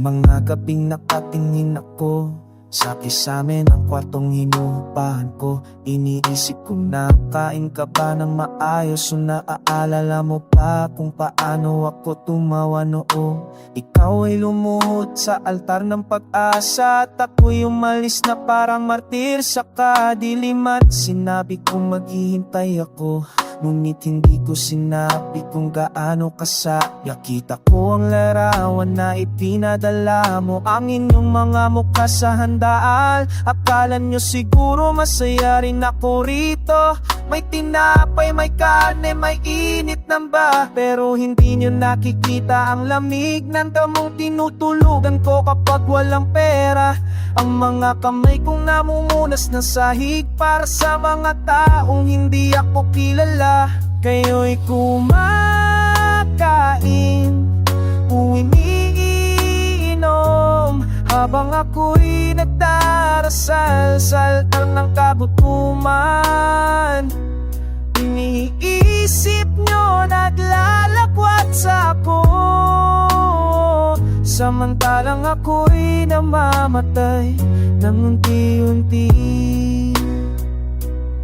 mga gabing nakatingin ako sa kisame ng kwartong hinuupahan ko. Iniisip kung nakain ka ba ng maayos o naaalala mo pa kung paano ako tumawa noon. Ikaw ay lumuhod sa altar ng pag-asa at ako'y umalis na parang martir sa kadiliman. Sinabi kong maghihintay ako, ngunit hindi ko sinabi kung gaano kasaya. Kita ko ang larawan na ipinadala mo, ang inyong mga mukha sa handaan. Akala nyo siguro masaya rin ako rito. May tinapay, may karne, may init ng ba. Pero hindi nyo nakikita ang lamig ng damong tinutulugan ko kapag walang pera. Ang mga kamay kong namumunas na sahig para sa mga taong hindi ako kilala. Kayo'y kumakain, umiinom, habang ako'y nagdarasal sa altar ng kabutuman. Iniisip nyo naglalakwat sa ako, samantalang ako'y namamatay ng unti-unti.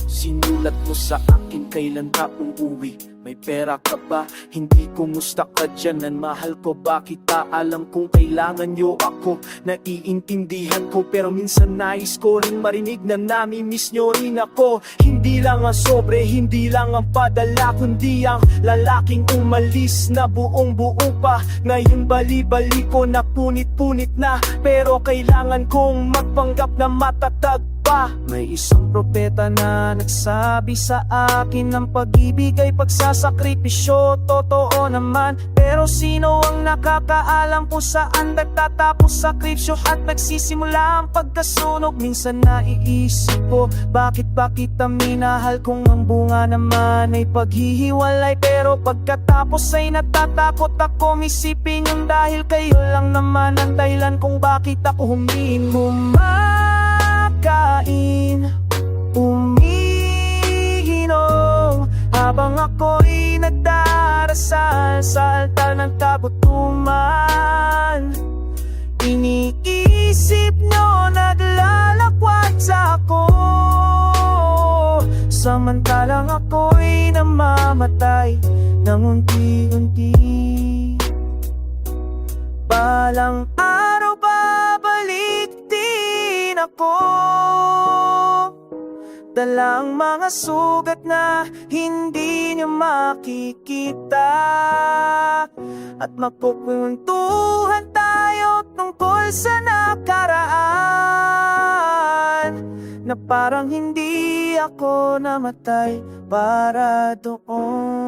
Sinulat mo sa akin kailan ka uuwi. May pera ka ba? Hindi kumusta ka dyan? Mahal ko ba kita? Alam kong kailangan nyo ako. Naiintindihan ko pero minsan nais ko rin marinig na nami-miss nyo rin ako. Hindi lang ang sobre, hindi lang ang padala, kundi ang lalaking umalis na buong buo pa. Ngayon bali-bali ko na punit-punit na, pero kailangan kong magpanggap na matatag pa. May isang propeta na nagsabi sa akin ng pag-ibig ay pagsasakripisyo. Totoo naman, pero sino ang nakakaalam kung saan nagtatapos sakripisyo at nagsisimula ang pagkasunog? Minsan naiisip ko, bakit ba kita minahal kung ang bunga naman ay paghihiwalay? Pero pagkatapos ay natatakot ako isipin yung dahil kayo lang naman ang dahilan kung bakit ako humihingi. Kain, umiinom, habang ako'y nagdarasal sa altar ng kabutuman. Iniisip nyo naglalakwat sa ako, samantalang ako'y namamatay ng unti-unti. Balang araw babalik din ako, dalang mga sugat na hindi niyo makikita, at magkukwentuhan tayo tungkol sa nakaraan, na parang hindi ako namatay para doon.